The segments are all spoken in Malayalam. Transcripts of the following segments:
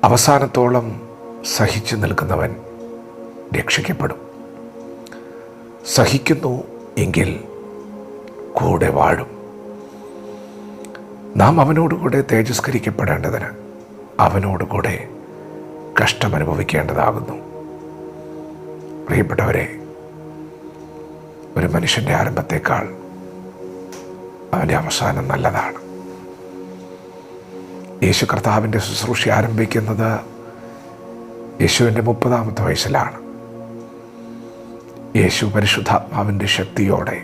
അവസാനത്തോളം സഹിച്ചു നിൽക്കുന്നവൻ രക്ഷിക്കപ്പെടും. സഹിക്കുന്നു എങ്കിൽ കൂടെ വാഴും. നാം അവനോടുകൂടെ തേജസ്കരിക്കപ്പെടേണ്ടതിന് അവനോടുകൂടെ കഷ്ടമനുഭവിക്കേണ്ടതാകുന്നു. പ്രിയപ്പെട്ടവരെ, ഒരു മനുഷ്യൻ്റെ ആരംഭത്തേക്കാൾ അവൻ്റെ അവസാനം നല്ലതാണ്. യേശു കർത്താവിൻ്റെ ശുശ്രൂഷ ആരംഭിക്കുന്നത് യേശുവിൻ്റെ 30-ാമത്തെ വയസ്സിലാണ്. യേശു പരിശുദ്ധാത്മാവിൻ്റെ ശക്തിയോടെ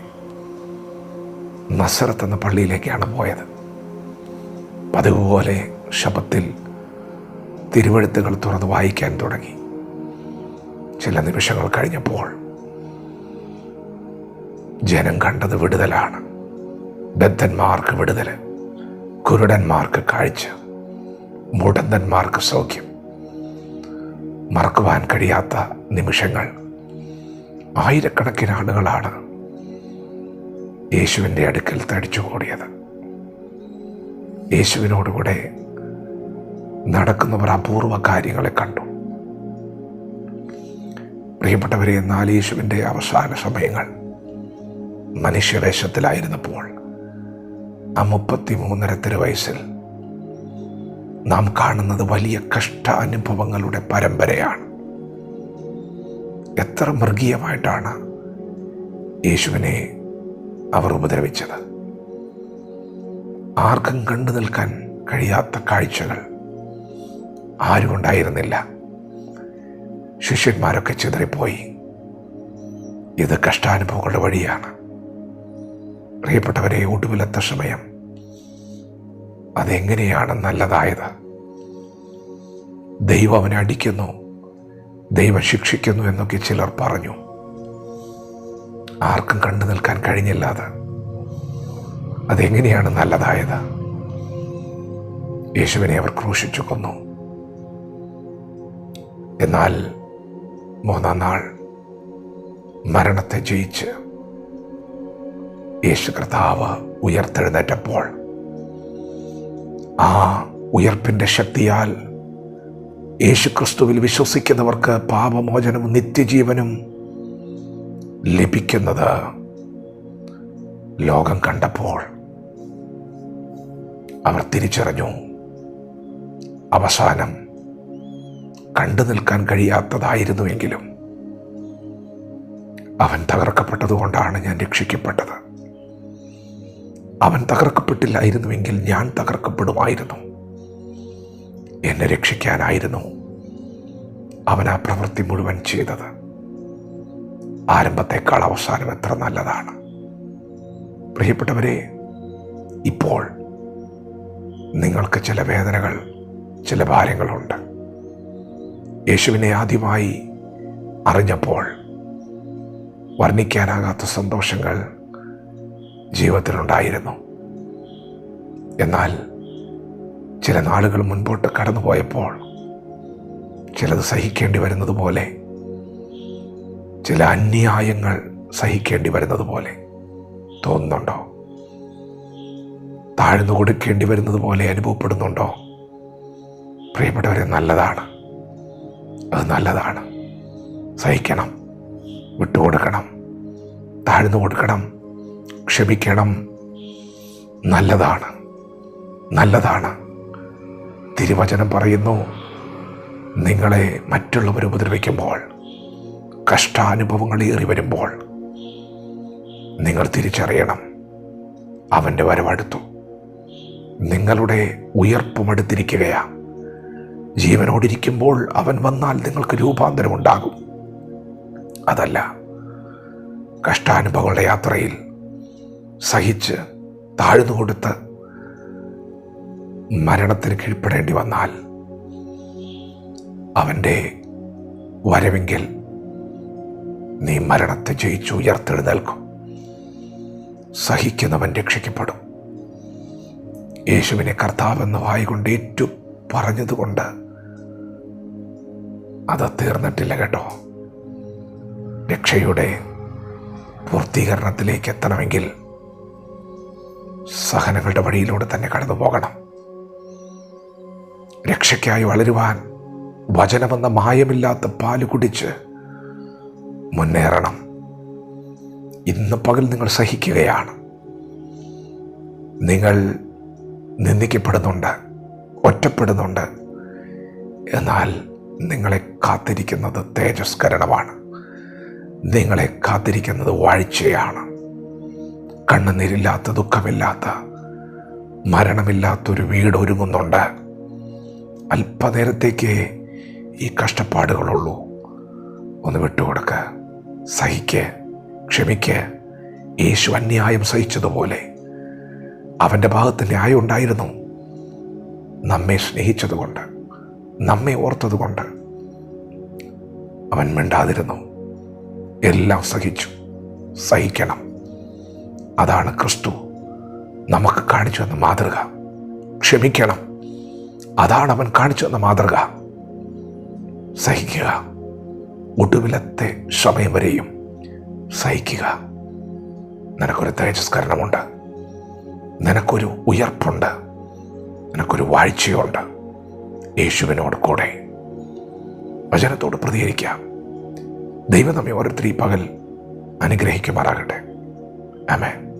നസറത്ത് എന്ന പള്ളിയിലേക്കാണ് പോയത്. പതിവുപോലെ ശബ്ദത്തിൽ തിരുവെഴുത്തുകൾ തുറന്ന് വായിക്കാൻ തുടങ്ങി. ചില നിമിഷങ്ങൾ കഴിഞ്ഞപ്പോൾ ജനം കണ്ടത് വിടുതലാണ്. ബദ്ധന്മാർക്ക് വിടുതൽ, കുരുടന്മാർക്ക് കാഴ്ച, മുടന്തന്മാർക്ക് സൗഖ്യം. മറക്കുവാൻ കഴിയാത്ത നിമിഷങ്ങൾ. ആയിരക്കണക്കിന് ആളുകളാണ് യേശുവിൻ്റെ അടുക്കൽ തടിച്ചുകൂടിയത്. യേശുവിനോടുകൂടെ നടക്കുന്നവർ അപൂർവ കാര്യങ്ങളെ കണ്ടു. പ്രിയപ്പെട്ടവരെ, എന്നാൽ യേശുവിൻ്റെ അവസാന സമയങ്ങൾ മനുഷ്യവേഷത്തിലായിരുന്നപ്പോൾ ആ 33.5 വയസ്സിൽ നാം കാണുന്നത് വലിയ കഷ്ടാനുഭവങ്ങളുടെ പരമ്പരയാണ്. എത്ര മൃഗീയമായിട്ടാണ് യേശുവിനെ അവർ ഉപദ്രവിച്ചത്. ആർക്കും കണ്ടു നിൽക്കാൻ കഴിയാത്ത കാഴ്ചകൾ ആരും ഉണ്ടായിരുന്നില്ല. ശിഷ്യന്മാരൊക്കെ ചിതറിപ്പോയി. ഇത് കഷ്ടാനുഭവങ്ങളുടെ വഴിയാണ്. പ്രിയപ്പെട്ടവരെ, ഒടുവിലത്തെ സമയം അതെങ്ങനെയാണ് നല്ലതായത്? ദൈവം അവനെ അടിക്കുന്നു, ദൈവം ശിക്ഷിക്കുന്നു എന്നൊക്കെ ചിലർ പറഞ്ഞു. ആർക്കും കണ്ടു നിൽക്കാൻ കഴിഞ്ഞില്ല. അതെങ്ങനെയാണ് നല്ലതായത്? യേശുവിനെ അവർ ക്രൂശിച്ചു കൊന്നു. എന്നാൽ 3-ാം നാൾ മരണത്തെ ജയിച്ച് യേശു കർത്താവ് ഉയർത്തെഴുന്നേറ്റപ്പോൾ ആ ഉയർപ്പിൻ്റെ ശക്തിയാൽ യേശു ക്രിസ്തുവിൽ വിശ്വസിക്കുന്നവർക്ക് പാപമോചനവും നിത്യജീവനും ലഭിക്കുന്നത് ലോകം കണ്ടപ്പോൾ അവർ തിരിച്ചറിഞ്ഞു. അവസാനം കണ്ടു നിൽക്കാൻ കഴിയാത്തതായിരുന്നുവെങ്കിലും അവൻ തകർക്കപ്പെട്ടതുകൊണ്ടാണ് ഞാൻ രക്ഷിക്കപ്പെട്ടത്. അവൻ തകർക്കപ്പെട്ടില്ലായിരുന്നുവെങ്കിൽ ഞാൻ തകർക്കപ്പെടുമായിരുന്നു. എന്നെ രക്ഷിക്കാനായിരുന്നു അവൻ ആ പ്രവൃത്തി മുഴുവൻ ചെയ്തത്. ആരംഭത്തേക്കാൾ അവസാനം എത്ര നല്ലതാണ്. പ്രിയപ്പെട്ടവരെ, ഇപ്പോൾ നിങ്ങൾക്ക് ചില വേദനകൾ, ചില ഭാരങ്ങളുണ്ട്. യേശുവിനെ ആദ്യമായി അറിഞ്ഞപ്പോൾ വർണ്ണിക്കാനാകാത്ത സന്തോഷങ്ങൾ ജീവിതത്തിലുണ്ടായിരുന്നു. എന്നാൽ ചില നാളുകൾ മുൻപോട്ട് കടന്നുപോയപ്പോൾ ചിലത് സഹിക്കേണ്ടി വരുന്നത് പോലെ, ചില അന്യായങ്ങൾ സഹിക്കേണ്ടി വരുന്നത് പോലെ തോന്നുന്നുണ്ടോ? താഴ്ന്നു കൊടുക്കേണ്ടി വരുന്നത് പോലെ അനുഭവപ്പെടുന്നുണ്ടോ? പ്രിയപ്പെട്ടവരെ, നല്ലതാണ്. അത് നല്ലതാണ്. സഹിക്കണം, വിട്ടുകൊടുക്കണം, താഴ്ന്നു കൊടുക്കണം, ക്ഷമിക്കണം. നല്ലതാണ്, നല്ലതാണ്. തിരുവചനം പറയുന്നു, നിങ്ങളെ മറ്റുള്ളവർ ഉപദ്രവിക്കുമ്പോൾ, കഷ്ടാനുഭവങ്ങൾ ഏറി വരുമ്പോൾ നിങ്ങൾ തിരിച്ചറിയണം, അവൻ്റെ വരവടുത്തു. നിങ്ങളുടെ ഉയർപ്പും അടുത്തിരിക്കുകയാ. ജീവനോടിരിക്കുമ്പോൾ അവൻ വന്നാൽ നിങ്ങൾക്ക് രൂപാന്തരമുണ്ടാകും. അതല്ല, കഷ്ടാനുഭവങ്ങളുടെ യാത്രയിൽ സഹിച്ച് താഴ്ന്നു കൊടുത്ത് മരണത്തിന് കീഴ്പ്പെടേണ്ടി വന്നാൽ അവൻ്റെ വരവെങ്കിൽ നീ മരണത്തെ ജയിച്ചു ഉയർത്തെഴുന്നേൽക്കും. സഹിക്കുന്നവൻ രക്ഷിക്കപ്പെടും. യേശുവിനെ കർത്താവെന്ന് വായികൊണ്ട് ഏറ്റു പറഞ്ഞതുകൊണ്ട് അത് തീർന്നിട്ടില്ല കേട്ടോ. രക്ഷയുടെ പൂർത്തീകരണത്തിലേക്ക് എത്തണമെങ്കിൽ സഹനങ്ങളുടെ വഴിയിലൂടെ തന്നെ കടന്നു പോകണം. രക്ഷയ്ക്കായി വളരുവാൻ വചനമെന്ന മായമില്ലാത്ത പാല് കുടിച്ച് മുന്നേറണം. ഇന്ന് പകൽ നിങ്ങൾ സഹിക്കുകയാണ്. നിങ്ങൾ നിന്ദിക്കപ്പെടുന്നുണ്ട്, ഒറ്റപ്പെടുന്നുണ്ട്. എന്നാൽ നിങ്ങളെ കാത്തിരിക്കുന്നത് തേജസ്കരണമാണ്. നിങ്ങളെ കാത്തിരിക്കുന്നത് വാഴ്ചയാണ്. കണ്ണുനീരില്ലാത്ത, ദുഃഖമില്ലാത്ത, മരണമില്ലാത്തൊരു വീട് ഒരുങ്ങുന്നുണ്ട്. അല്പനേരത്തേക്ക് ഈ കഷ്ടപ്പാടുകളുള്ളൂ. ഒന്ന് വിട്ടുകൊടുക്ക്, സഹിക്ക്, ക്ഷമിക്ക്. യേശു അന്യായം സഹിച്ചതുപോലെ അവൻ്റെ ഭാഗത്ത് ന്യായം ഉണ്ടായിരുന്നു. നമ്മെ സ്നേഹിച്ചതുകൊണ്ട്, നമ്മെ ഓർത്തതുകൊണ്ട് അവൻ മിണ്ടാതിരുന്നു. എല്ലാം സഹിച്ചു. സഹിക്കണം. അതാണ് ക്രിസ്തു നമുക്ക് കാണിച്ചു തന്ന മാതൃക. ക്ഷമിക്കണം. അതാണ് അവൻ കാണിച്ചു തന്ന മാതൃക. സഹിക്കുക. ഒടുവിലത്തെ സമയം വരെയും സഹിക്കുക. നിനക്കൊരു തേജസ്കരണമുണ്ട്, നിനക്കൊരു ഉയർപ്പുണ്ട്, നിനക്കൊരു വാഴ്ചയുണ്ട്. യേശുവിനോട് കൂടെ വചനത്തോട് പ്രതികരിക്കാം. ദൈവം നമ്മെ ഓരോരുത്തരും ഈ പകൽ അനുഗ്രഹിക്കുമാറാകട്ടെ. ആമേൻ.